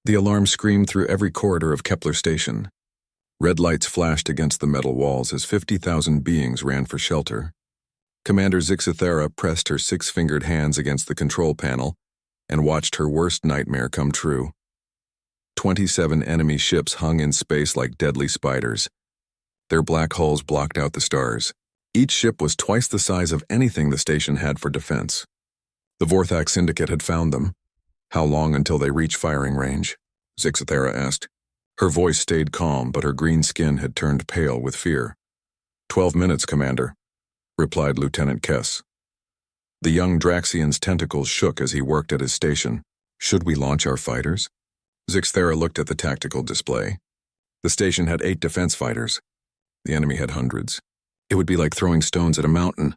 The alarm screamed through every corridor of Kepler Station. Red lights flashed against the metal walls as 50,000 beings ran for shelter. Commander Zixithera pressed her six-fingered hands against the control panel and watched her worst nightmare come true. 27 enemy ships hung in space like deadly spiders. Their black hulls blocked out the stars. Each ship was twice the size of anything the station had for defense. The Vorthak Syndicate had found them. How long until they reach firing range? Zixithera asked. Her voice stayed calm, but her green skin had turned pale with fear. 12 minutes, Commander, replied Lieutenant Kess. The young Draxian's tentacles shook as he worked at his station. Should we launch our fighters? Zixithera looked at the tactical display. The station had 8 defense fighters. The enemy had hundreds. It would be like throwing stones at a mountain.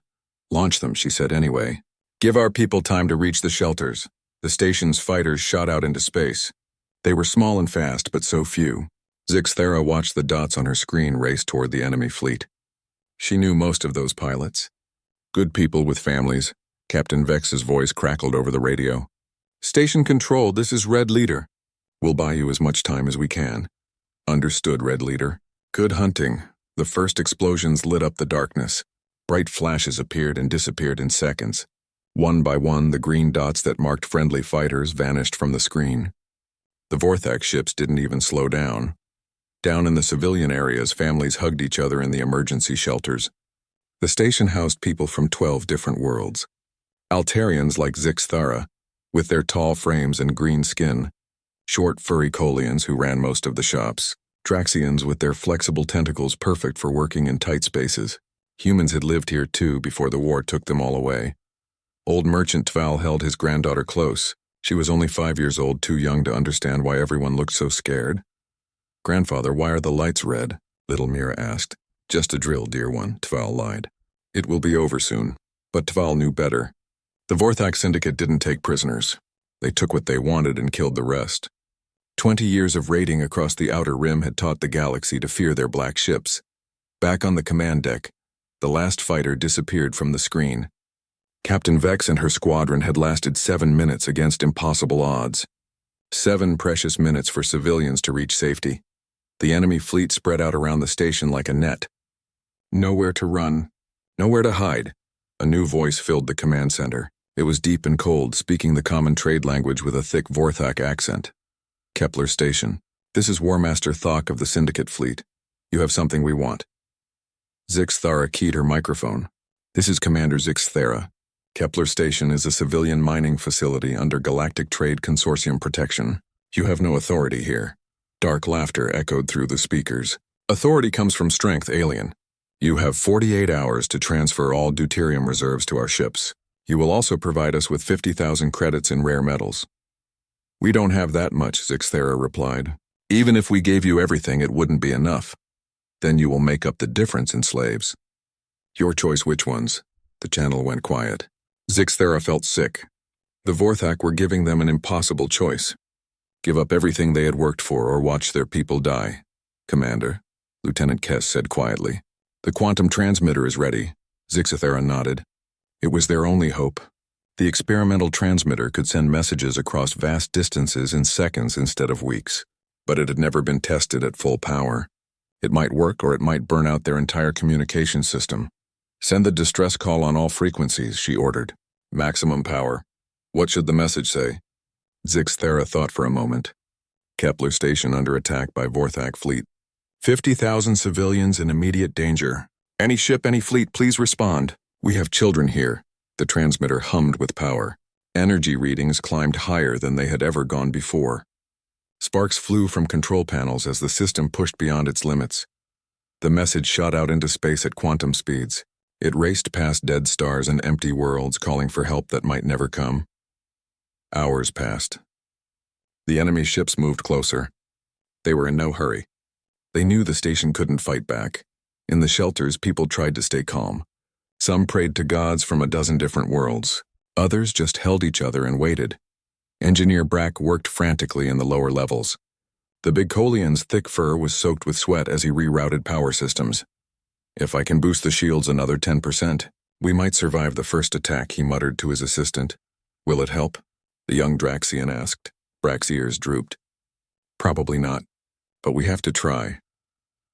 Launch them, she said anyway. Give our people time to reach the shelters. The station's fighters shot out into space. They were small and fast, but so few. Zixithera watched the dots on her screen race toward the enemy fleet. She knew most of those pilots. Good people with families. Captain Vex's voice crackled over the radio. Station Control, this is Red Leader. We'll buy you as much time as we can. Understood, Red Leader. Good hunting. The first explosions lit up the darkness. Bright flashes appeared and disappeared in seconds. One by one, the green dots that marked friendly fighters vanished from the screen. The Vorthak ships didn't even slow down. Down in the civilian areas, families hugged each other in the emergency shelters. The station housed people from 12 different worlds. Altarians like Zixithera, with their tall frames and green skin. Short, furry Colians who ran most of the shops. Draxians with their flexible tentacles perfect for working in tight spaces. Humans had lived here too before the war took them all away. Old Merchant Tval held his granddaughter close. She was only 5 years old, too young to understand why everyone looked so scared. Grandfather, why are the lights red? Little Mira asked. Just a drill, dear one, Tval lied. It will be over soon. But Tval knew better. The Vorthak Syndicate didn't take prisoners. They took what they wanted and killed the rest. 20 years of raiding across the Outer Rim had taught the galaxy to fear their black ships. Back on the command deck, the last fighter disappeared from the screen. Captain Vex and her squadron had lasted 7 minutes against impossible odds. 7 precious minutes for civilians to reach safety. The enemy fleet spread out around the station like a net. Nowhere to run, nowhere to hide. A new voice filled the command center. It was deep and cold, speaking the common trade language with a thick Vorthak accent. Kepler Station. This is War Master Thok of the Syndicate Fleet. You have something we want. Zixithera keyed her microphone. This is Commander Zixithera. Kepler Station is a civilian mining facility under Galactic Trade Consortium protection. You have no authority here. Dark laughter echoed through the speakers. Authority comes from strength, alien. You have 48 hours to transfer all deuterium reserves to our ships. You will also provide us with 50,000 credits in rare metals. We don't have that much, Zixithera replied. Even if we gave you everything, it wouldn't be enough. Then you will make up the difference in slaves. Your choice which ones. The channel went quiet. Zixithera felt sick. The Vorthak were giving them an impossible choice. Give up everything they had worked for or watch their people die. Commander, Lieutenant Kess said quietly. The quantum transmitter is ready. Zixithera nodded. It was their only hope. The experimental transmitter could send messages across vast distances in seconds instead of weeks, but it had never been tested at full power. It might work or it might burn out their entire communication system. Send the distress call on all frequencies, she ordered. Maximum power. What should the message say? Zixithera thought for a moment. Kepler Station under attack by Vorthak fleet. 50,000 civilians in immediate danger. Any ship, any fleet, please respond. We have children here. The transmitter hummed with power. Energy readings climbed higher than they had ever gone before. Sparks flew from control panels as the system pushed beyond its limits. The message shot out into space at quantum speeds. It raced past dead stars and empty worlds, calling for help that might never come. Hours passed. The enemy ships moved closer. They were in no hurry. They knew the station couldn't fight back. In the shelters, people tried to stay calm. Some prayed to gods from a dozen different worlds. Others just held each other and waited. Engineer Brack worked frantically in the lower levels. The big Colian's thick fur was soaked with sweat as he rerouted power systems. If I can boost the shields another 10%, we might survive the first attack, he muttered to his assistant. Will it help? The young Draxian asked. Brack's ears drooped. Probably not, but we have to try.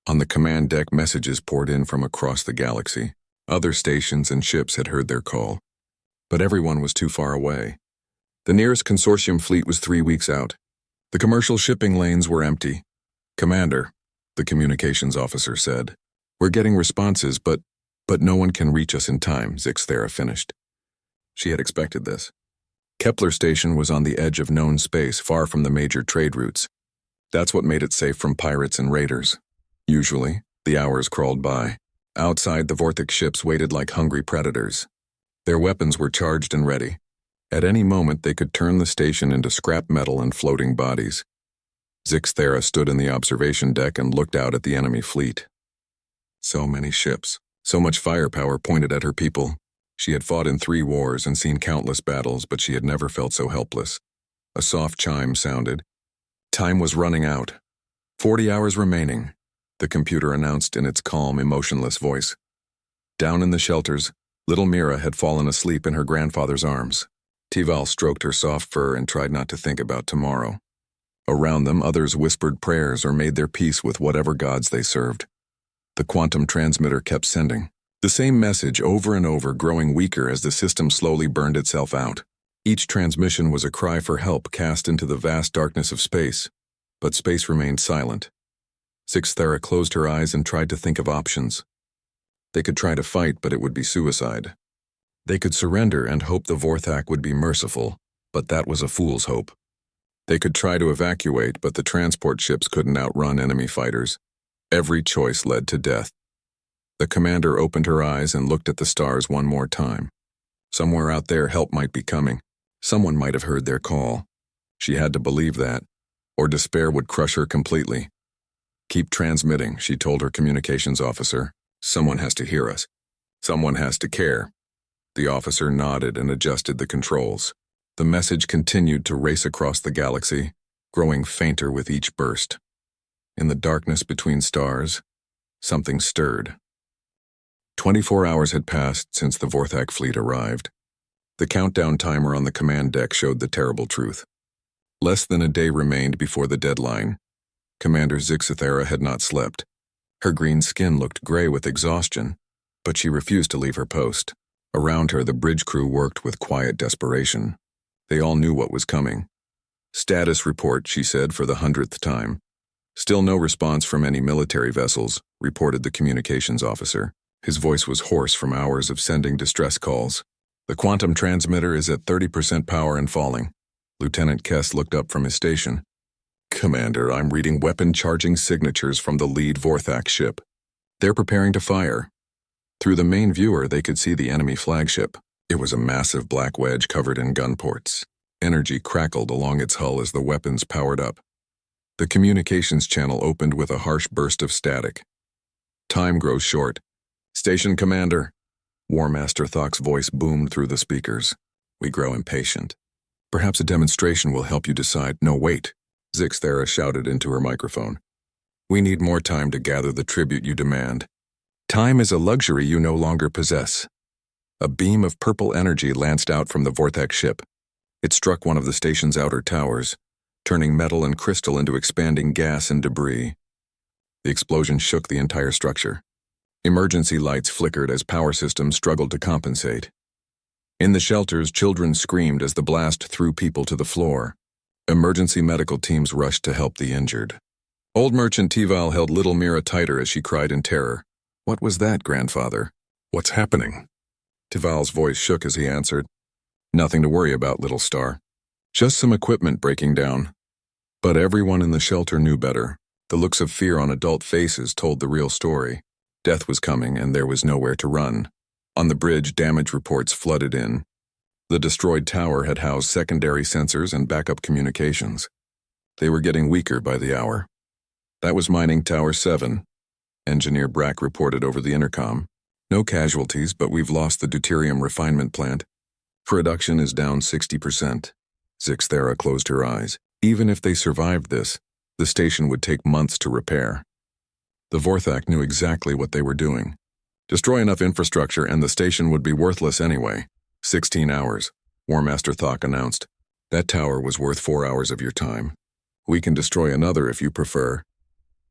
On the command deck, messages poured in from across the galaxy. Other stations and ships had heard their call, but everyone was too far away. The nearest consortium fleet was 3 weeks out. The commercial shipping lanes were empty. "Commander," the communications officer said, "we're getting responses, but no one can reach us in time," Zixthera finished. She had expected this. Kepler Station was on the edge of known space, far from the major trade routes. That's what made it safe from pirates and raiders. Usually, the hours crawled by. Outside, the Vortex ships waited like hungry predators. Their weapons were charged and ready. At any moment, they could turn the station into scrap metal and floating bodies. Zixthera stood in the observation deck and looked out at the enemy fleet. So many ships, so much firepower pointed at her people. She had fought in 3 wars and seen countless battles, but she had never felt so helpless. A soft chime sounded. Time was running out. 40 hours remaining, the computer announced in its calm, emotionless voice. Down in the shelters, little Mira had fallen asleep in her grandfather's arms. Tival stroked her soft fur and tried not to think about tomorrow. Around them, others whispered prayers or made their peace with whatever gods they served. The quantum transmitter kept sending the same message over and over, growing weaker as the system slowly burned itself out. Each transmission was a cry for help cast into the vast darkness of space, but space remained silent. Zixthera closed her eyes and tried to think of options. They could try to fight, but it would be suicide. They could surrender and hope the Vorthak would be merciful, but that was a fool's hope. They could try to evacuate, but the transport ships couldn't outrun enemy fighters. Every choice led to death. The commander opened her eyes and looked at the stars one more time. Somewhere out there, help might be coming. Someone might have heard their call. She had to believe that, or despair would crush her completely. "Keep transmitting," she told her communications officer. "Someone has to hear us. Someone has to care." The officer nodded and adjusted the controls. The message continued to race across the galaxy, growing fainter with each burst. In the darkness between stars, something stirred. 24 hours had passed since the Vorthak fleet arrived. The countdown timer on the command deck showed the terrible truth. Less than a day remained before the deadline. Commander Zixthera had not slept. Her green skin looked gray with exhaustion, but she refused to leave her post. Around her, the bridge crew worked with quiet desperation. They all knew what was coming. "Status report," she said for the 100th time. "Still no response from any military vessels," reported the communications officer. His voice was hoarse from hours of sending distress calls. "The quantum transmitter is at 30% power and falling." Lieutenant Kess looked up from his station. "Commander, I'm reading weapon charging signatures from the lead Vorthak ship. They're preparing to fire." Through the main viewer, they could see the enemy flagship. It was a massive black wedge covered in gun ports. Energy crackled along its hull as the weapons powered up. The communications channel opened with a harsh burst of static. "Time grows short. Station commander." War Master Thok's voice boomed through the speakers. "We grow impatient. Perhaps a demonstration will help you decide." "No, wait," Zixthera shouted into her microphone. "We need more time to gather the tribute you demand. Time is a luxury you no longer possess." A beam of purple energy lanced out from the Vortex ship. It struck one of the station's outer towers, turning metal and crystal into expanding gas and debris. The explosion shook the entire structure. Emergency lights flickered as power systems struggled to compensate. In the shelters, children screamed as the blast threw people to the floor. Emergency medical teams rushed to help the injured. Old Merchant Tival held little Mira tighter as she cried in terror. "What was that, grandfather?" "What's happening?" Tival's voice shook as he answered. "Nothing to worry about, little star. Just some equipment breaking down." But everyone in the shelter knew better. The looks of fear on adult faces told the real story. Death was coming, and there was nowhere to run. On the bridge, damage reports flooded in. The destroyed tower had housed secondary sensors and backup communications. They were getting weaker by the hour. "That was Mining Tower 7, Engineer Brack reported over the intercom. "No casualties, but we've lost the deuterium refinement plant. Production is down 60%. Zixthera closed her eyes. Even if they survived this, the station would take months to repair. The Vorthak knew exactly what they were doing. Destroy enough infrastructure and the station would be worthless anyway. 16 hours, War Master Thok announced. That tower was worth 4 hours of your time. We can destroy another if you prefer.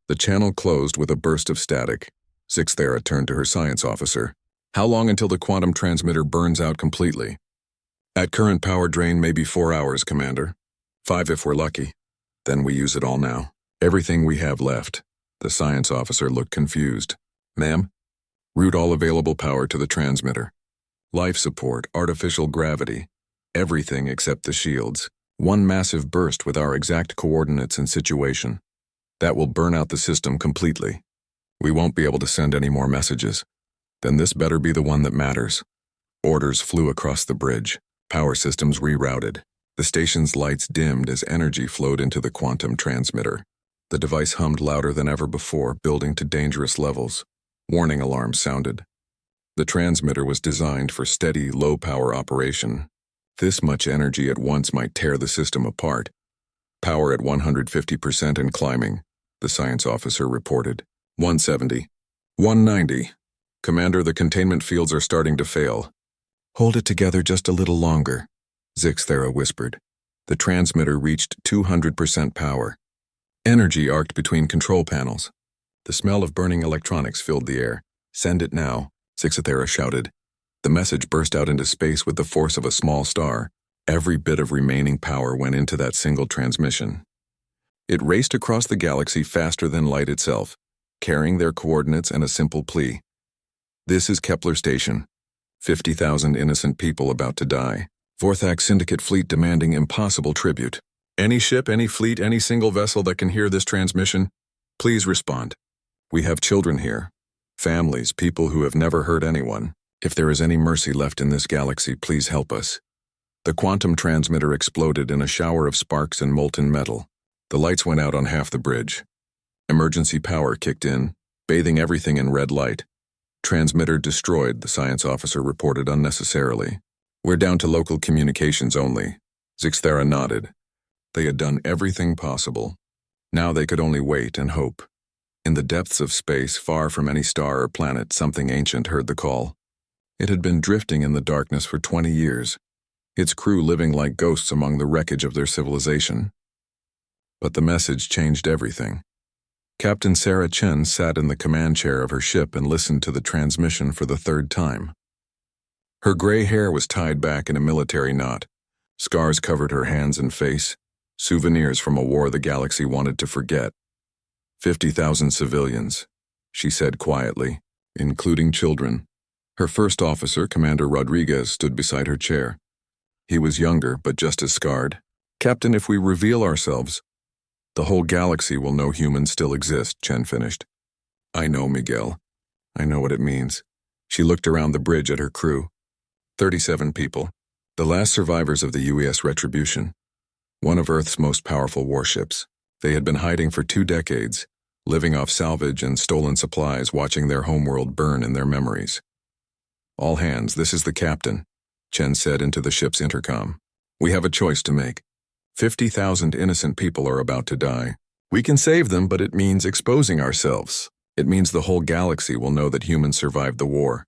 The channel closed with a burst of static. Zixthera turned to her science officer. How long until the quantum transmitter burns out completely? At current power drain, maybe 4 hours, Commander. 5 if we're lucky. Then we use it all now. Everything we have left. The science officer looked confused. Ma'am? Route all available power to the transmitter. Life support, artificial gravity. Everything except the shields. One massive burst with our exact coordinates and situation. That will burn out the system completely. We won't be able to send any more messages. Then this better be the one that matters. Orders flew across the bridge. Power systems rerouted. The station's lights dimmed as energy flowed into the quantum transmitter. The device hummed louder than ever before, building to dangerous levels. Warning alarms sounded. The transmitter was designed for steady, low-power operation. This much energy at once might tear the system apart. Power at 150% and climbing, the science officer reported. 170. 190. Commander, the containment fields are starting to fail. Hold it together just a little longer, Zixthera whispered. The transmitter reached 200% power. Energy arced between control panels. The smell of burning electronics filled the air. Send it now, Zixthera shouted. The message burst out into space with the force of a small star. Every bit of remaining power went into that single transmission. It raced across the galaxy faster than light itself, carrying their coordinates and a simple plea. This is Kepler Station. 50,000 innocent people about to die. Vorthak Syndicate fleet demanding impossible tribute. Any ship, any fleet, any single vessel that can hear this transmission, please respond. We have children here. Families, people who have never hurt anyone. If there is any mercy left in this galaxy, please help us. The quantum transmitter exploded in a shower of sparks and molten metal. The lights went out on half the bridge. Emergency power kicked in, bathing everything in red light. Transmitter destroyed, the science officer reported unnecessarily. We're down to local communications only. Zixthera nodded. They had done everything possible. Now they could only wait and hope. In the depths of space, far from any star or planet, something ancient heard the call. It had been drifting in the darkness for 20 years, its crew living like ghosts among the wreckage of their civilization. But the message changed everything. Captain Sarah Chen sat in the command chair of her ship and listened to the transmission for the third time. Her gray hair was tied back in a military knot. Scars covered her hands and face, souvenirs from a war the galaxy wanted to forget. 50,000 civilians, she said quietly, including children. Her first officer, Commander Rodriguez, stood beside her chair. He was younger, but just as scarred. Captain, if we reveal ourselves, the whole galaxy will know humans still exist, Chen finished. I know, Miguel. I know what it means. She looked around the bridge at her crew. 37 people. The last survivors of the UES Retribution. One of Earth's most powerful warships. They had been hiding for 2 decades, living off salvage and stolen supplies, watching their homeworld burn in their memories. All hands, this is the captain, Chen said into the ship's intercom. We have a choice to make. 50,000 innocent people are about to die. We can save them, but it means exposing ourselves. It means the whole galaxy will know that humans survived the war.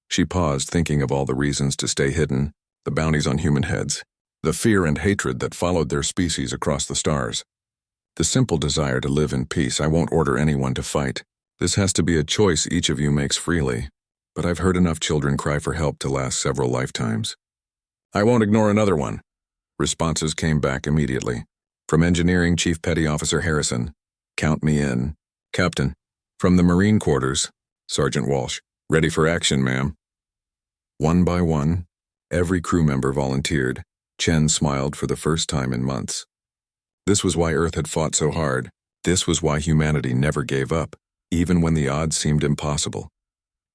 She paused, thinking of all the reasons to stay hidden, the bounties on human heads, the fear and hatred that followed their species across the stars. The simple desire to live in peace. I won't order anyone to fight. This has to be a choice each of you makes freely. But I've heard enough children cry for help to last several lifetimes. I won't ignore another one. Responses came back immediately. From Engineering Chief Petty Officer Harrison, count me in. Captain. From the Marine Quarters, Sergeant Walsh. Ready for action, ma'am. One by one, every crew member volunteered. Chen smiled for the first time in months. This was why Earth had fought so hard. This was why humanity never gave up, even when the odds seemed impossible.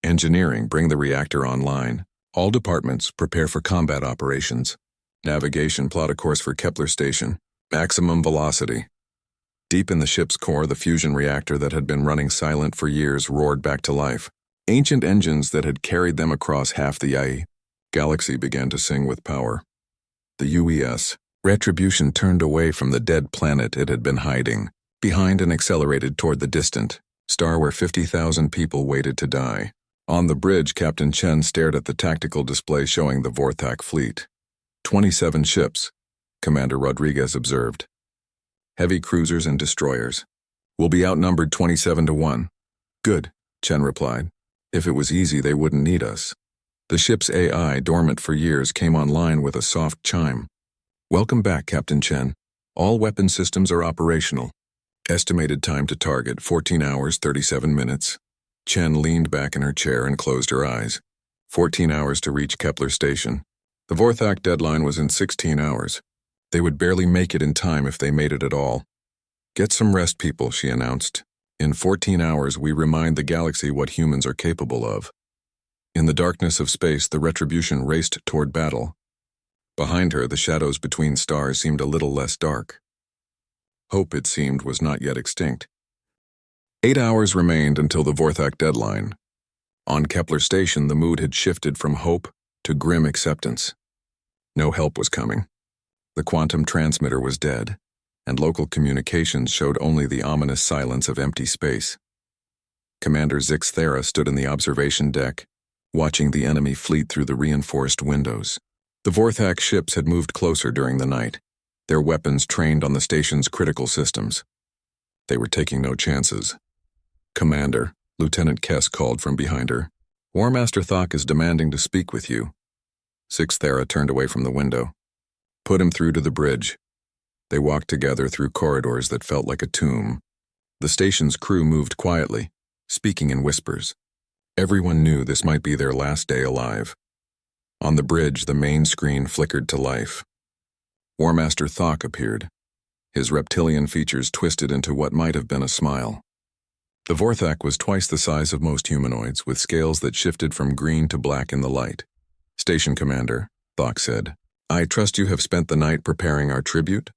Engineering, bring the reactor online. All departments, prepare for combat operations. Navigation, plot a course for Kepler Station. Maximum velocity. Deep in the ship's core, the fusion reactor that had been running silent for years roared back to life. Ancient engines that had carried them across half the galaxy began to sing with power. The UES Retribution turned away from the dead planet it had been hiding, behind and accelerated toward the distant star where 50,000 people waited to die. On the bridge, Captain Chen stared at the tactical display showing the Vorthak fleet. 27 ships, Commander Rodriguez observed. heavy cruisers and destroyers. We'll be outnumbered 27-1. Good, Chen replied. If it was easy, they wouldn't need us. The ship's AI, dormant for years, came online with a soft chime. Welcome back, Captain Chen. All weapon systems are operational. Estimated time to target, 14 hours, 37 minutes. Chen leaned back in her chair and closed her eyes. 14 hours to reach Kepler Station. The Vorthak deadline was in 16 hours. They would barely make it in time if they made it at all. Get some rest, people, she announced. In 14 hours, we remind the galaxy what humans are capable of. In the darkness of space, the Retribution raced toward battle. Behind her, the shadows between stars seemed a little less dark. Hope, it seemed, was not yet extinct. 8 hours remained until the Vorthak deadline. On Kepler Station, the mood had shifted from hope to grim acceptance. No help was coming. The quantum transmitter was dead, and local communications showed only the ominous silence of empty space. Commander Zixthera stood in the observation deck, watching the enemy fleet through the reinforced windows. The Vorthak ships had moved closer during the night, their weapons trained on the station's critical systems. They were taking no chances. Commander, Lieutenant Kess called from behind her. War Master Thok is demanding to speak with you. Zixthera turned away from the window. Put him through to the bridge. They walked together through corridors that felt like a tomb. The station's crew moved quietly, speaking in whispers. Everyone knew this might be their last day alive. On the bridge, the main screen flickered to life. War Master Thok appeared, his reptilian features twisted into what might have been a smile. The Vorthak was twice the size of most humanoids, with scales that shifted from green to black in the light. Station Commander, Thok said, I trust you have spent the night preparing our tribute?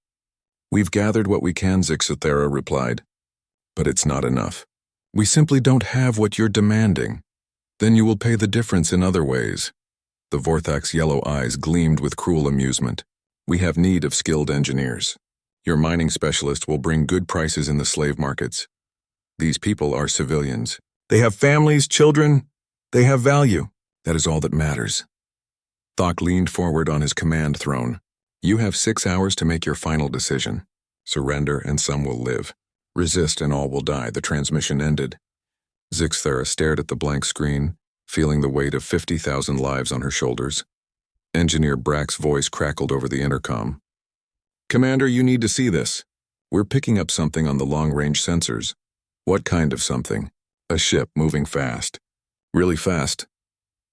We've gathered what we can, Zixthera replied. But it's not enough. We simply don't have what you're demanding. Then you will pay the difference in other ways. The Vorthak's yellow eyes gleamed with cruel amusement. We have need of skilled engineers. Your mining specialist will bring good prices in the slave markets. These people are civilians. They have families, children. They have value. That is all that matters. Thok leaned forward on his command throne. You have 6 hours to make your final decision. Surrender and some will live. Resist and all will die. The transmission ended. Zixthera stared at the blank screen, feeling the weight of 50,000 lives on her shoulders. Engineer Brack's voice crackled over the intercom. Commander, you need to see this. We're picking up something on the long-range sensors. What kind of something? A ship moving fast. Really fast.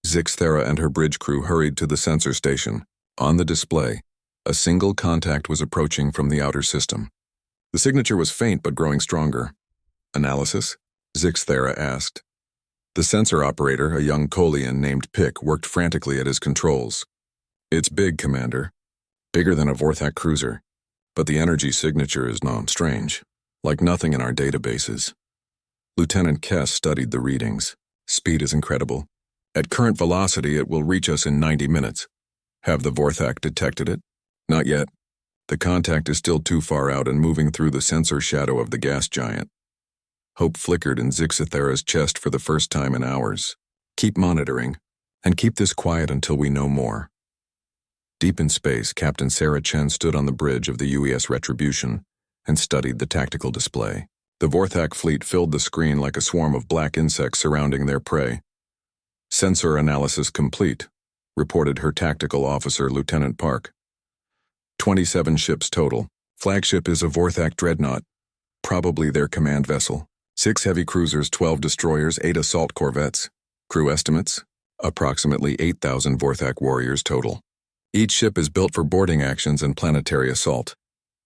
Zixthera and her bridge crew hurried to the sensor station. On the display, a single contact was approaching from the outer system. The signature was faint but growing stronger. Analysis? Zixthera asked. The sensor operator, a young Kolian named Pick, worked frantically at his controls. It's big, Commander. Bigger than a Vorthak cruiser. But the energy signature is strange. Like nothing in our databases. Lieutenant Kess studied the readings. Speed is incredible. At current velocity, it will reach us in 90 minutes. Have the Vorthak detected it? Not yet. The contact is still too far out and moving through the sensor shadow of the gas giant. Hope flickered in Zixthera's chest for the first time in hours. Keep monitoring, and keep this quiet until we know more. Deep in space, Captain Sarah Chen stood on the bridge of the UES Retribution and studied the tactical display. The Vorthak fleet filled the screen like a swarm of black insects surrounding their prey. Sensor analysis complete, reported her tactical officer, Lieutenant Park. 27 ships total. Flagship is a Vorthak dreadnought, probably their command vessel. 6 heavy cruisers, 12 destroyers, 8 assault corvettes. Crew estimates? Approximately 8,000 Vorthak warriors total. Each ship is built for boarding actions and planetary assault.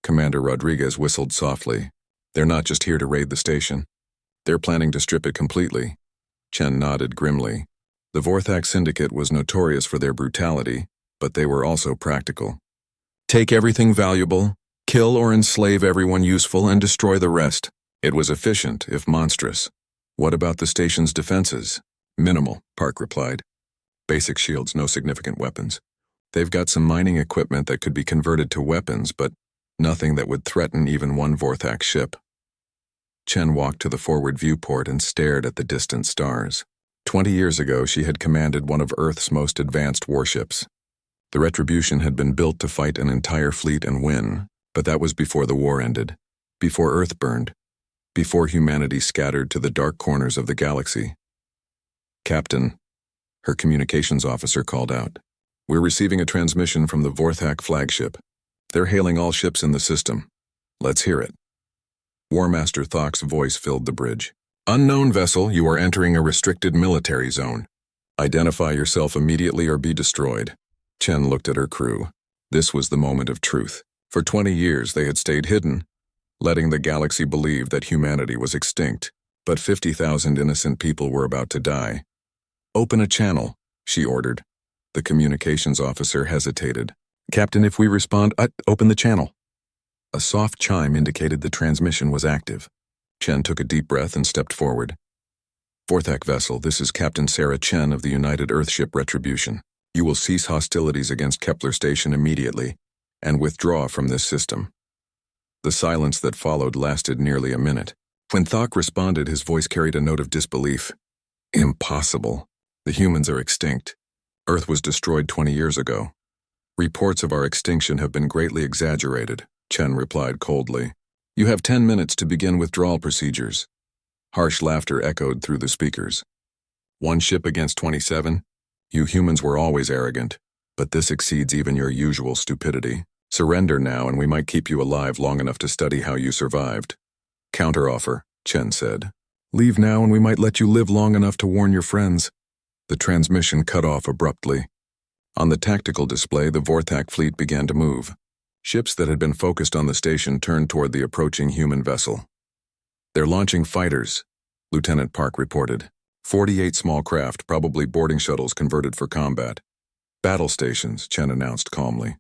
Commander Rodriguez whistled softly. They're not just here to raid the station. They're planning to strip it completely. Chen nodded grimly. The Vorthak Syndicate was notorious for their brutality, but they were also practical. Take everything valuable, kill or enslave everyone useful, and destroy the rest. It was efficient, if monstrous. What about the station's defenses? Minimal, Park replied. Basic shields, no significant weapons. They've got some mining equipment that could be converted to weapons, but nothing that would threaten even one Vorthak ship. Chen walked to the forward viewport and stared at the distant stars. 20 years ago, she had commanded one of Earth's most advanced warships. The Retribution had been built to fight an entire fleet and win, but that was before the war ended. before Earth burned, before humanity scattered to the dark corners of the galaxy. "Captain," her communications officer called out. "We're receiving a transmission from the Vorthak flagship. They're hailing all ships in the system. Let's hear it." War Master Thok's voice filled the bridge. "Unknown vessel, you are entering a restricted military zone. Identify yourself immediately or be destroyed." Chen looked at her crew. This was the moment of truth. For 20 years they had stayed hidden, letting the galaxy believe that humanity was extinct, but 50,000 innocent people were about to die. "Open a channel," she ordered. The communications officer hesitated. "Captain, if we respond, open the channel." A soft chime indicated the transmission was active. Chen took a deep breath and stepped forward. "Vorthak vessel, this is Captain Sarah Chen of the United Earthship Retribution. You will cease hostilities against Kepler Station immediately and withdraw from this system." The silence that followed lasted nearly a minute. When Thok responded, his voice carried a note of disbelief. "Impossible. The humans are extinct. Earth was destroyed 20 years ago. Reports of our extinction have been greatly exaggerated," Chen replied coldly. "You have 10 minutes to begin withdrawal procedures." Harsh laughter echoed through the speakers. "One ship against 27? You humans were always arrogant, but this exceeds even your usual stupidity. Surrender now and we might keep you alive long enough to study how you survived." "Counteroffer," Chen said. "Leave now and we might let you live long enough to warn your friends." The transmission cut off abruptly. On the tactical display, the Vorthak fleet began to move. Ships that had been focused on the station turned toward the approaching human vessel. "They're launching fighters," Lieutenant Park reported. 48 small craft, probably boarding shuttles converted for combat. "Battle stations," Chen announced calmly.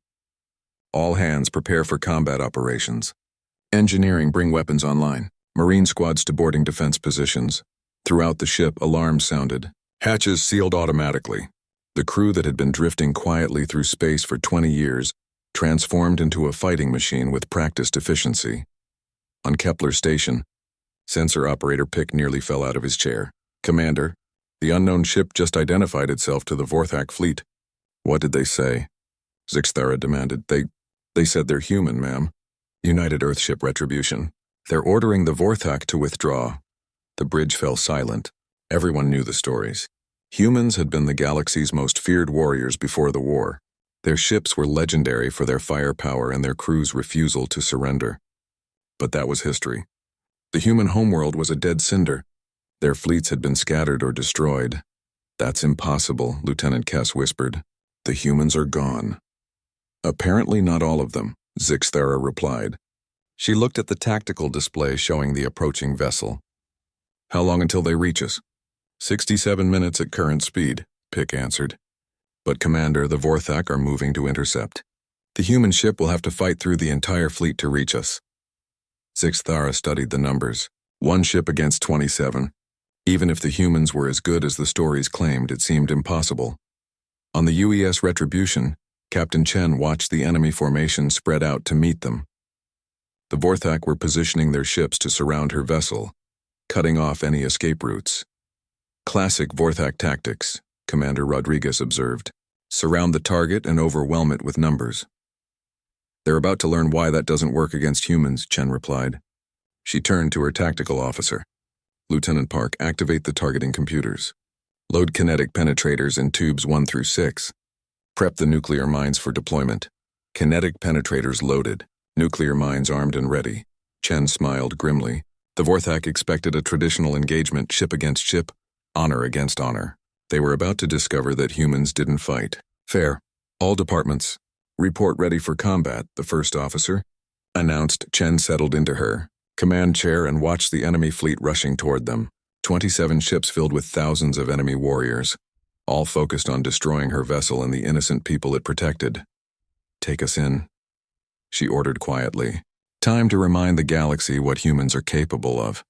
"All hands prepare for combat operations. Engineering, bring weapons online. Marine squads to boarding defense positions." Throughout the ship, alarms sounded. Hatches sealed automatically. The crew that had been drifting quietly through space for 20 years transformed into a fighting machine with practiced efficiency. On Kepler Station, sensor operator Pick nearly fell out of his chair. "Commander, the unknown ship just identified itself to the Vorthak fleet." "What did they say?" Zixthara demanded. They said they're human, ma'am. United Earthship Retribution. They're ordering the Vorthak to withdraw." The bridge fell silent. Everyone knew the stories. Humans had been the galaxy's most feared warriors before the war. Their ships were legendary for their firepower and their crew's refusal to surrender. But that was history. The human homeworld was a dead cinder. Their fleets had been scattered or destroyed. "That's impossible," Lieutenant Kess whispered. "The humans are gone." "Apparently not all of them," Zixthara replied. She looked at the tactical display showing the approaching vessel. "How long until they reach us?" 67 minutes at current speed," Pick answered. "But Commander, the Vorthak are moving to intercept. The human ship will have to fight through the entire fleet to reach us." Zixthara studied the numbers. 1 ship against 27. Even if the humans were as good as the stories claimed, it seemed impossible. On the UES Retribution, Captain Chen watched the enemy formation spread out to meet them. The Vorthak were positioning their ships to surround her vessel, cutting off any escape routes. "Classic Vorthak tactics," Commander Rodriguez observed. "Surround the target and overwhelm it with numbers." "They're about to learn why that doesn't work against humans," Chen replied. She turned to her tactical officer. "Lieutenant Park, activate the targeting computers. Load kinetic penetrators in tubes 1 through 6. Prep the nuclear mines for deployment." Kinetic penetrators loaded, nuclear mines armed and ready. Chen smiled grimly. The Vorthak expected a traditional engagement, ship against ship, honor against honor. They were about to discover that humans didn't fight. "Fair. All departments. Report ready for combat," the first officer announced. Chen settled into her command chair and watched the enemy fleet rushing toward them. 27 ships filled with thousands of enemy warriors, all focused on destroying her vessel and the innocent people it protected. "Take us in," she ordered quietly. Time to remind the galaxy what humans are capable of.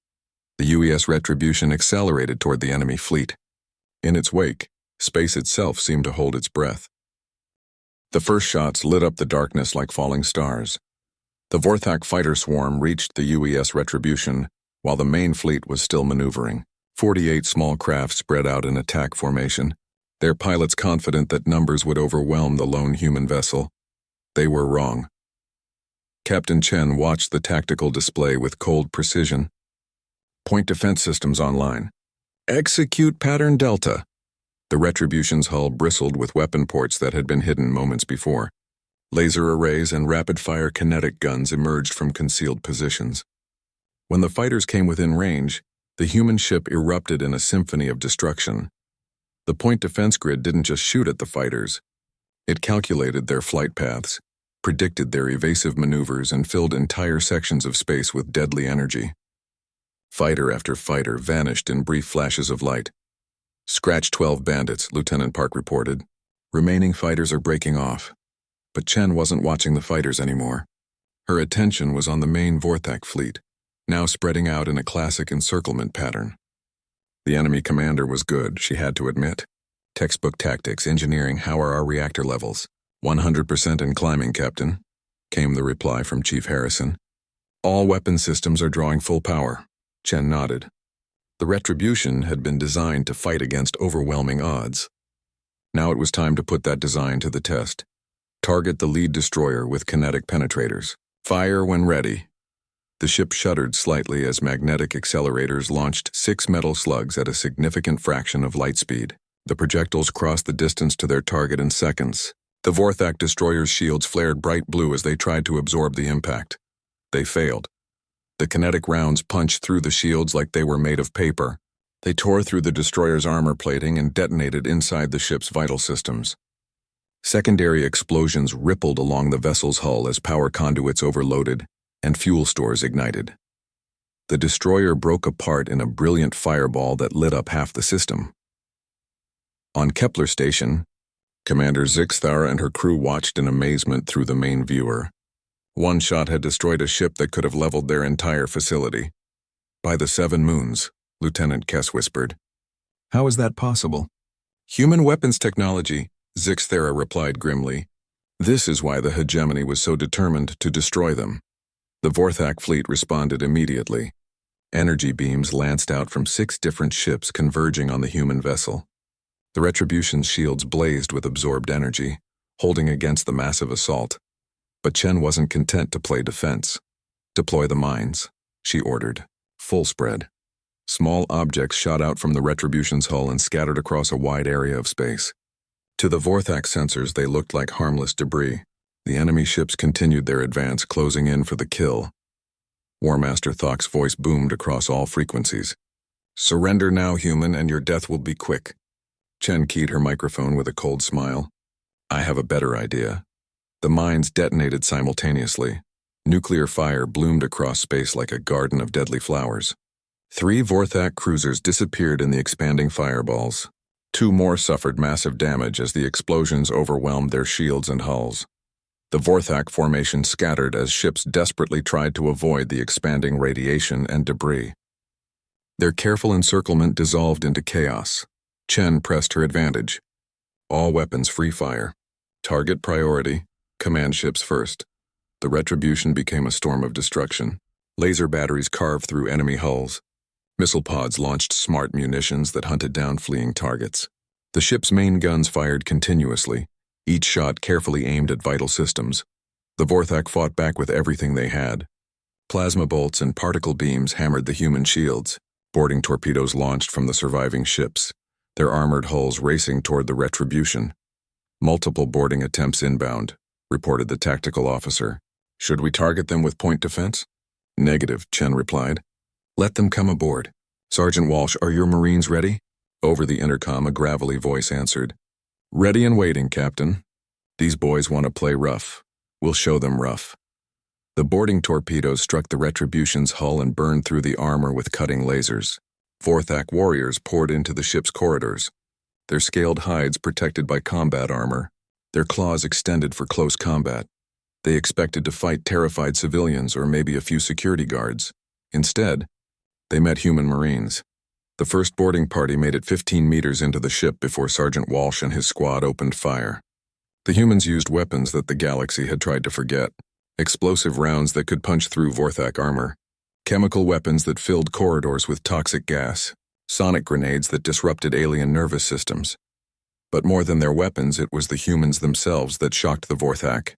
The UES Retribution accelerated toward the enemy fleet. In its wake, space itself seemed to hold its breath. The first shots lit up the darkness like falling stars. The Vorthak fighter swarm reached the UES Retribution while the main fleet was still maneuvering. 48 small craft spread out in attack formation, their pilots confident that numbers would overwhelm the lone human vessel. They were wrong. Captain Chen watched the tactical display with cold precision. Point defense systems online. Execute pattern Delta. The Retribution's hull bristled with weapon ports that had been hidden moments before. Laser arrays and rapid-fire kinetic guns emerged from concealed positions. When the fighters came within range, the human ship erupted in a symphony of destruction. The point defense grid didn't just shoot at the fighters. It calculated their flight paths, predicted their evasive maneuvers, and filled entire sections of space with deadly energy. Fighter after fighter vanished in brief flashes of light. Scratch 12 bandits, Lieutenant Park reported. Remaining fighters are breaking off. But Chen wasn't watching the fighters anymore. Her attention was on the main Vorthak fleet, now spreading out in a classic encirclement pattern. The enemy commander was good, she had to admit. Textbook tactics, engineering, how are our reactor levels? 100% and climbing, Captain, came the reply from Chief Harrison. All weapon systems are drawing full power. Chen nodded. The Retribution had been designed to fight against overwhelming odds. Now it was time to put that design to the test. Target the lead destroyer with kinetic penetrators. Fire when ready. The ship shuddered slightly as magnetic accelerators launched 6 metal slugs at a significant fraction of light speed. The projectiles crossed the distance to their target in seconds. The Vorthak destroyer's shields flared bright blue as they tried to absorb the impact. They failed. The kinetic rounds punched through the shields like they were made of paper. They tore through the destroyer's armor plating and detonated inside the ship's vital systems. Secondary explosions rippled along the vessel's hull as power conduits overloaded and fuel stores ignited. The destroyer broke apart in a brilliant fireball that lit up half the system. On Kepler Station, Commander Zixthara and her crew watched in amazement through the main viewer. One shot had destroyed a ship that could have leveled their entire facility. By the 7 moons, Lieutenant Kess whispered. How is that possible? Human weapons technology, Zixthara replied grimly. This is why the hegemony was so determined to destroy them. The Vorthak fleet responded immediately. Energy beams lanced out from 6 different ships converging on the human vessel. The Retribution's shields blazed with absorbed energy, holding against the massive assault. But Chen wasn't content to play defense. Deploy the mines, she ordered. Full spread. Small objects shot out from the Retribution's hull and scattered across a wide area of space. To the Vorthak sensors, they looked like harmless debris. The enemy ships continued their advance, closing in for the kill. War Master Thok's voice boomed across all frequencies. Surrender now, human, and your death will be quick. Chen keyed her microphone with a cold smile. I have a better idea. The mines detonated simultaneously. Nuclear fire bloomed across space like a garden of deadly flowers. 3 Vorthak cruisers disappeared in the expanding fireballs. 2 more suffered massive damage as the explosions overwhelmed their shields and hulls. The Vorthak formation scattered as ships desperately tried to avoid the expanding radiation and debris. Their careful encirclement dissolved into chaos. Chen pressed her advantage. All weapons free fire. Target priority. Command ships first. The Retribution became a storm of destruction. Laser batteries carved through enemy hulls. Missile pods launched smart munitions that hunted down fleeing targets. The ship's main guns fired continuously, each shot carefully aimed at vital systems. The Vorthak fought back with everything they had. Plasma bolts and particle beams hammered the human shields. Boarding torpedoes launched from the surviving ships, their armored hulls racing toward the Retribution. Multiple boarding attempts inbound, reported the tactical officer. Should we target them with point defense? Negative, Chen replied. Let them come aboard. Sergeant Walsh, are your Marines ready? Over the intercom, a gravelly voice answered. Ready and waiting, Captain. These boys want to play rough. We'll show them rough. The boarding torpedoes struck the Retribution's hull and burned through the armor with cutting lasers. Vorthak warriors poured into the ship's corridors, their scaled hides protected by combat armor, their claws extended for close combat. They expected to fight terrified civilians or maybe a few security guards. Instead, they met human Marines. The first boarding party made it 15 meters into the ship before Sergeant Walsh and his squad opened fire. The humans used weapons that the galaxy had tried to forget. Explosive rounds that could punch through Vorthak armor. Chemical weapons that filled corridors with toxic gas. Sonic grenades that disrupted alien nervous systems. But more than their weapons, it was the humans themselves that shocked the Vorthak.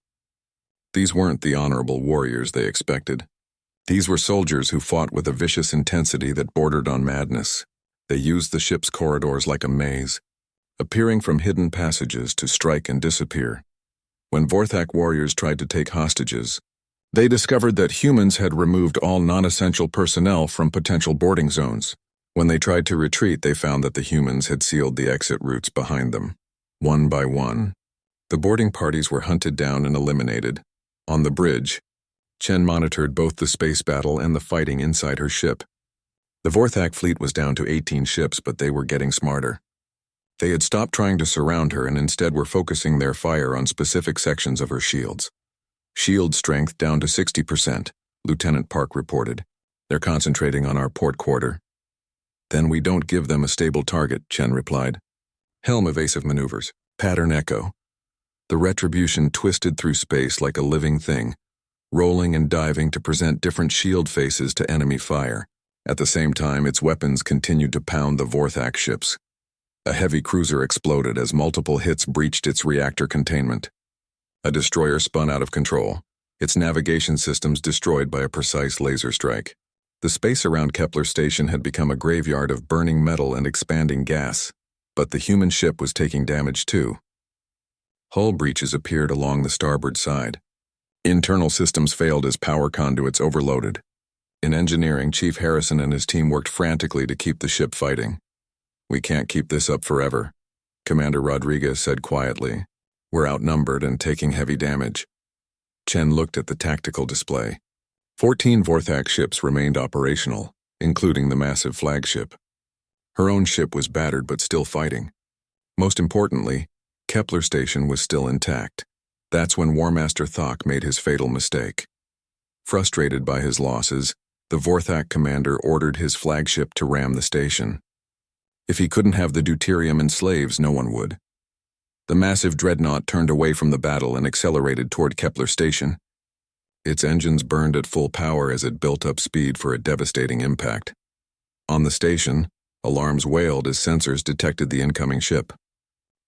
These weren't the honorable warriors they expected. These were soldiers who fought with a vicious intensity that bordered on madness. They used the ship's corridors like a maze, appearing from hidden passages to strike and disappear. When Vorthak warriors tried to take hostages, they discovered that humans had removed all non-essential personnel from potential boarding zones. When they tried to retreat, they found that the humans had sealed the exit routes behind them. One by one, the boarding parties were hunted down and eliminated. On the bridge, Chen monitored both the space battle and the fighting inside her ship. The Vorthak fleet was down to 18 ships, but they were getting smarter. They had stopped trying to surround her and instead were focusing their fire on specific sections of her shields. Shield strength down to 60%, Lieutenant Park reported. They're concentrating on our port quarter. Then we don't give them a stable target, Chen replied. Helm evasive maneuvers, pattern echo. The Retribution twisted through space like a living thing, rolling and diving to present different shield faces to enemy fire. At the same time, its weapons continued to pound the Vorthak ships. A heavy cruiser exploded as multiple hits breached its reactor containment. A destroyer spun out of control, its navigation systems destroyed by a precise laser strike. The space around Kepler Station had become a graveyard of burning metal and expanding gas, but the human ship was taking damage too. Hull breaches appeared along the starboard side. Internal systems failed as power conduits overloaded. In engineering, Chief Harrison and his team worked frantically to keep the ship fighting. We can't keep this up forever, Commander Rodriguez said quietly. We're outnumbered and taking heavy damage. Chen looked at the tactical display. 14 Vorthak ships remained operational, including the massive flagship. Her own ship was battered but still fighting. Most importantly, Kepler Station was still intact. That's when War Master Thok made his fatal mistake. Frustrated by his losses, the Vorthak commander ordered his flagship to ram the station. If he couldn't have the deuterium and slaves, no one would. The massive dreadnought turned away from the battle and accelerated toward Kepler Station. Its engines burned at full power as it built up speed for a devastating impact. On the station, alarms wailed as sensors detected the incoming ship.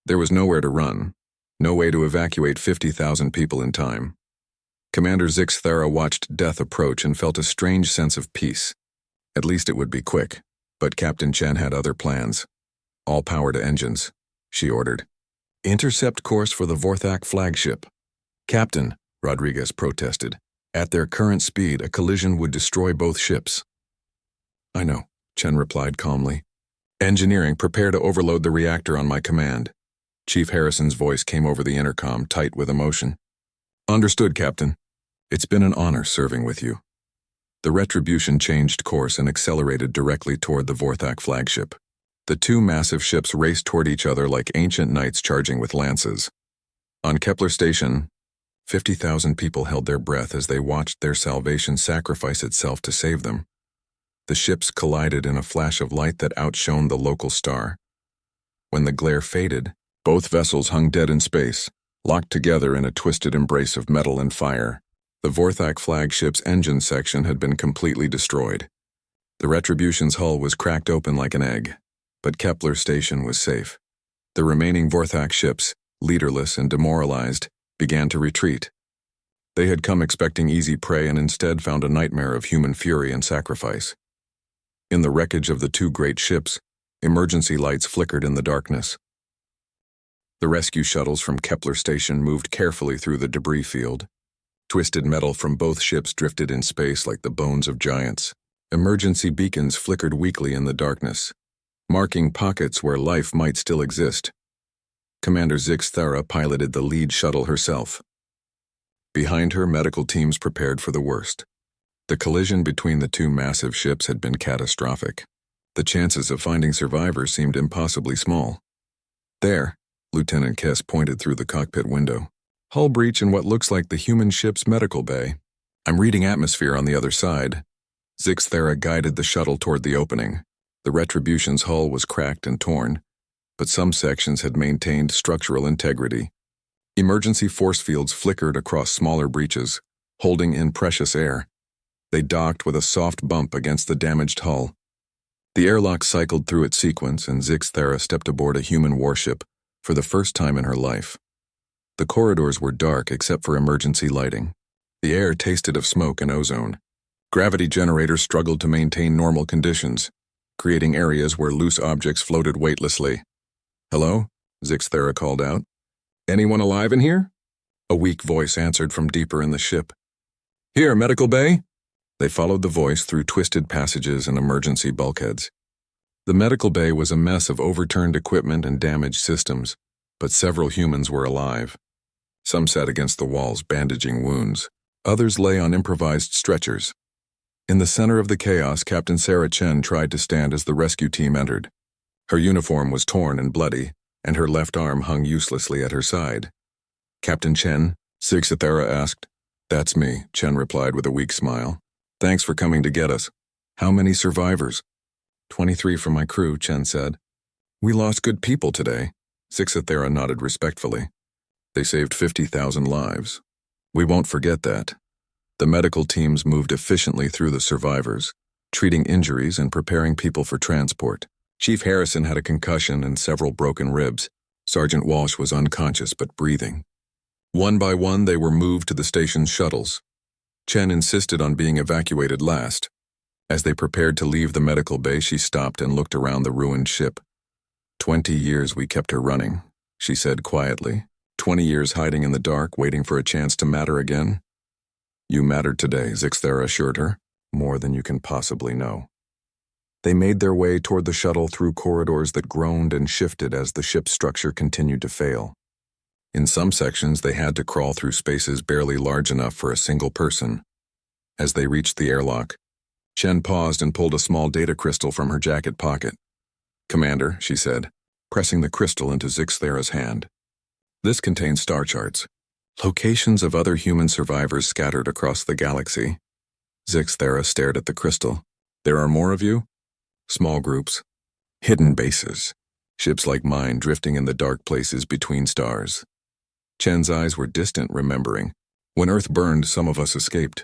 There was nowhere to run, no way to evacuate 50,000 people in time. Commander Zix Thera watched death approach and felt a strange sense of peace. At least it would be quick, but Captain Chen had other plans. All power to engines, she ordered. Intercept course for the Vorthak flagship. Captain, Rodriguez protested. At their current speed, a collision would destroy both ships. I know, Chen replied calmly. Engineering, prepare to overload the reactor on my command. Chief Harrison's voice came over the intercom, tight with emotion. Understood, Captain. It's been an honor serving with you. The Retribution changed course and accelerated directly toward the Vorthak flagship. The two massive ships raced toward each other like ancient knights charging with lances. On Kepler Station, 50,000 people held their breath as they watched their salvation sacrifice itself to save them. The ships collided in a flash of light that outshone the local star. When the glare faded, both vessels hung dead in space, locked together in a twisted embrace of metal and fire. The Vorthak flagship's engine section had been completely destroyed. The Retribution's hull was cracked open like an egg, but Kepler Station was safe. The remaining Vorthak ships, leaderless and demoralized, began to retreat. They had come expecting easy prey and instead found a nightmare of human fury and sacrifice. In the wreckage of the two great ships, emergency lights flickered in the darkness. The rescue shuttles from Kepler Station moved carefully through the debris field. Twisted metal from both ships drifted in space like the bones of giants. Emergency beacons flickered weakly in the darkness, marking pockets where life might still exist. Commander Zix Thera piloted the lead shuttle herself. Behind her, medical teams prepared for the worst. The collision between the two massive ships had been catastrophic. The chances of finding survivors seemed impossibly small. There, Lieutenant Kess pointed through the cockpit window. Hull breach in what looks like the human ship's medical bay. I'm reading atmosphere on the other side. Zix Thera guided the shuttle toward the opening. The Retribution's hull was cracked and torn, but some sections had maintained structural integrity. Emergency force fields flickered across smaller breaches, holding in precious air. They docked with a soft bump against the damaged hull. The airlock cycled through its sequence and Zix Thera stepped aboard a human warship for the first time in her life. The corridors were dark except for emergency lighting. The air tasted of smoke and ozone. Gravity generators struggled to maintain normal conditions, creating areas where loose objects floated weightlessly. "Hello?" Zixthera called out. "Anyone alive in here?" A weak voice answered from deeper in the ship. "Here, medical bay." They followed the voice through twisted passages and emergency bulkheads. The medical bay was a mess of overturned equipment and damaged systems, but several humans were alive. Some sat against the walls, bandaging wounds. Others lay on improvised stretchers. In the center of the chaos, Captain Sarah Chen tried to stand as the rescue team entered. Her uniform was torn and bloody, and her left arm hung uselessly at her side. "Captain Chen?" Zixthera asked. "That's me," Chen replied with a weak smile. "Thanks for coming to get us. How many survivors?" 23 from my crew, Chen said. "We lost good people today." Zixthera nodded respectfully. "They saved 50,000 lives. We won't forget that." The medical teams moved efficiently through the survivors, treating injuries and preparing people for transport. Chief Harrison had a concussion and several broken ribs. Sergeant Walsh was unconscious but breathing. One by one, they were moved to the station's shuttles. Chen insisted on being evacuated last. As they prepared to leave the medical bay, she stopped and looked around the ruined ship. 20 years we kept her running, she said quietly. 20 years hiding in the dark, waiting for a chance to matter again. "You mattered today," Zixthera assured her. "More than you can possibly know." They made their way toward the shuttle through corridors that groaned and shifted as the ship's structure continued to fail. In some sections, they had to crawl through spaces barely large enough for a single person. As they reached the airlock, Chen paused and pulled a small data crystal from her jacket pocket. "Commander," she said, pressing the crystal into Zixthera's hand. "This contains star charts. Locations of other human survivors scattered across the galaxy." Zixthera stared at the crystal. "There are more of you?" "Small groups. Hidden bases. Ships like mine drifting in the dark places between stars." Chen's eyes were distant, remembering. "When Earth burned, some of us escaped.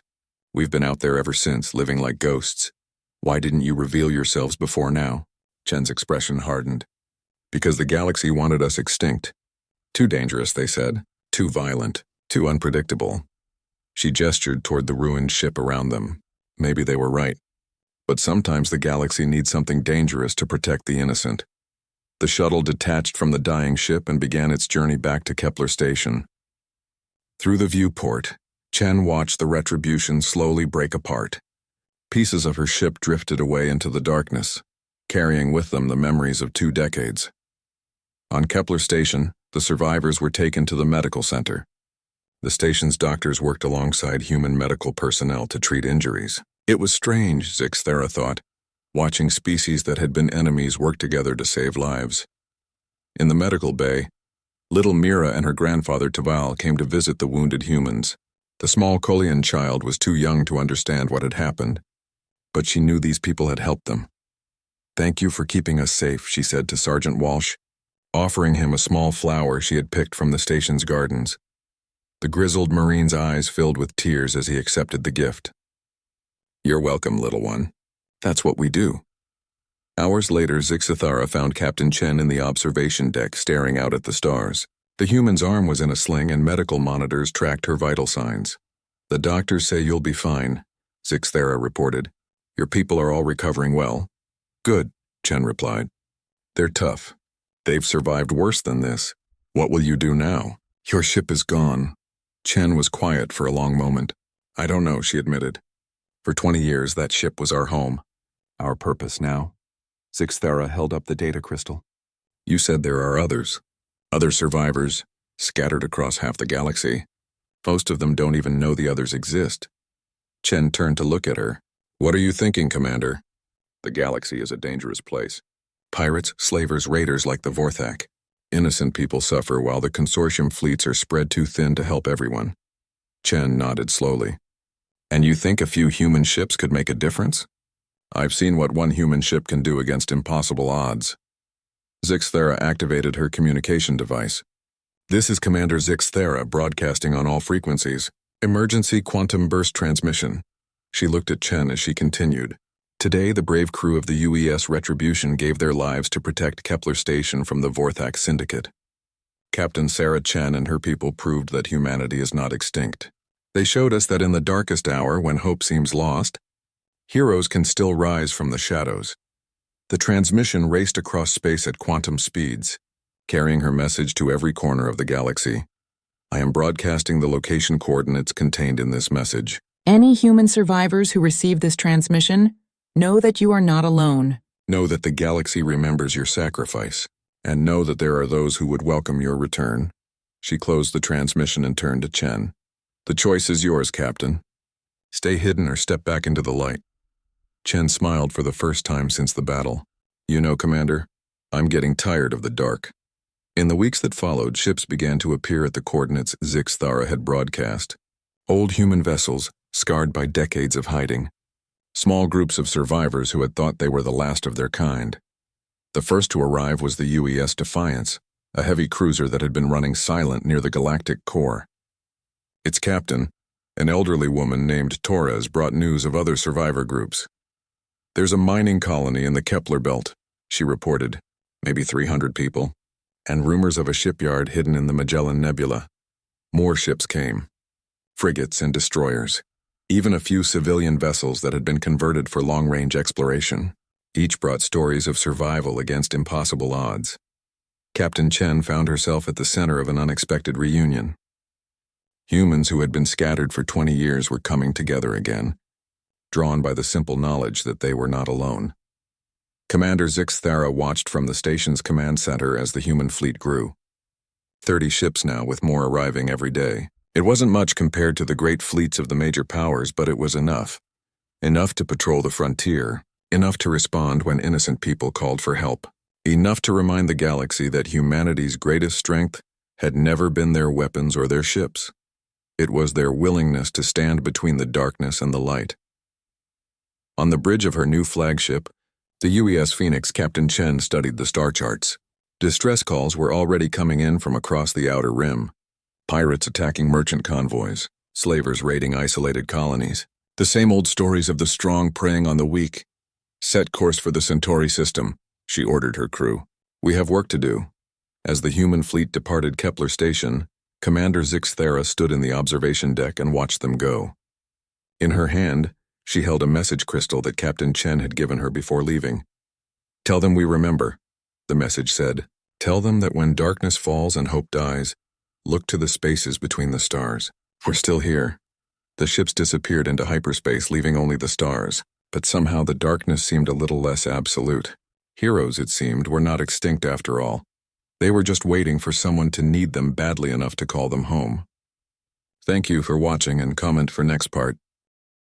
We've been out there ever since, living like ghosts. Why didn't you reveal yourselves before now?" Chen's expression hardened. "Because the galaxy wanted us extinct. Too dangerous, they said. Too violent. Too unpredictable." She gestured toward the ruined ship around them. Maybe they were right. But sometimes the galaxy needs something dangerous to protect the innocent. The shuttle detached from the dying ship and began its journey back to Kepler Station. Through the viewport, Chen watched the Retribution slowly break apart. Pieces of her ship drifted away into the darkness, carrying with them the memories of 2 decades. On Kepler Station, the survivors were taken to the medical center. The station's doctors worked alongside human medical personnel to treat injuries. It was strange, Zixthera thought, watching species that had been enemies work together to save lives. In the medical bay, little Mira and her grandfather Taval came to visit the wounded humans. The small Kolian child was too young to understand what had happened, but she knew these people had helped them. "Thank you for keeping us safe," she said to Sergeant Walsh, offering him a small flower she had picked from the station's gardens. The grizzled Marine's eyes filled with tears as he accepted the gift. "You're welcome, little one. That's what we do." Hours later, Zixthera found Captain Chen in the observation deck staring out at the stars. The human's arm was in a sling and medical monitors tracked her vital signs. "The doctors say you'll be fine," Zixthera reported. "Your people are all recovering well." "Good," Chen replied. "They're tough. They've survived worse than this. What will you do now? Your ship is gone." Chen was quiet for a long moment. "I don't know," she admitted. "For 20 years, that ship was our home. Our purpose now." Zixthera held up the data crystal. "You said there are others. Other survivors, scattered across half the galaxy. Most of them don't even know the others exist." Chen turned to look at her. "What are you thinking, Commander?" "The galaxy is a dangerous place. Pirates, slavers, raiders like the Vorthak. Innocent people suffer while the consortium fleets are spread too thin to help everyone." Chen nodded slowly. "And you think a few human ships could make a difference?" "I've seen what one human ship can do against impossible odds." Zixthera activated her communication device. "This is Commander Zixthera broadcasting on all frequencies. Emergency quantum burst transmission." She looked at Chen as she continued. "Today, the brave crew of the UES Retribution gave their lives to protect Kepler Station from the Vorthak Syndicate. Captain Sarah Chen and her people proved that humanity is not extinct. They showed us that in the darkest hour, when hope seems lost, heroes can still rise from the shadows. The transmission raced across space at quantum speeds, carrying her message to every corner of the galaxy. I am broadcasting the location coordinates contained in this message. Any human survivors who receive this transmission, know that you are not alone. Know that the galaxy remembers your sacrifice, and know that there are those who would welcome your return. She closed the transmission and turned to Chen. The choice is yours, Captain. Stay hidden or step back into the light. Chen smiled for the first time since the battle. You know, Commander, I'm getting tired of the dark. In the weeks that followed, ships began to appear at the coordinates Zixthara had broadcast. Old human vessels, scarred by decades of hiding. Small groups of survivors who had thought they were the last of their kind. The first to arrive was the UES Defiance, a heavy cruiser that had been running silent near the galactic core. Its captain, an elderly woman named Torres, brought news of other survivor groups. There's a mining colony in the Kepler belt, she reported, maybe 300 people, and rumors of a shipyard hidden in the Magellan Nebula. More ships came, frigates and destroyers, even a few civilian vessels that had been converted for long-range exploration. Each brought stories of survival against impossible odds. Captain Chen found herself at the center of an unexpected reunion. Humans who had been scattered for 20 years were coming together again, drawn by the simple knowledge that they were not alone. Commander Zixthara watched from the station's command center as the human fleet grew. 30 ships now, with more arriving every day. It wasn't much compared to the great fleets of the major powers, but it was enough. Enough to patrol the frontier, enough to respond when innocent people called for help. Enough to remind the galaxy that humanity's greatest strength had never been their weapons or their ships. It was their willingness to stand between the darkness and the light. On the bridge of her new flagship, the UES Phoenix, Captain Chen studied the star charts. Distress calls were already coming in from across the outer rim. Pirates attacking merchant convoys, slavers raiding isolated colonies. The same old stories of the strong preying on the weak. Set course for the Centauri system, she ordered her crew. We have work to do. As the human fleet departed Kepler Station, Commander Zixthara stood in the observation deck and watched them go. In her hand, she held a message crystal that Captain Chen had given her before leaving. Tell them we remember, the message said. Tell them that when darkness falls and hope dies, look to the spaces between the stars. We're still here. The ships disappeared into hyperspace, leaving only the stars, but somehow the darkness seemed a little less absolute. Heroes, it seemed, were not extinct after all. They were just waiting for someone to need them badly enough to call them home. Thank you for watching, and comment for next part.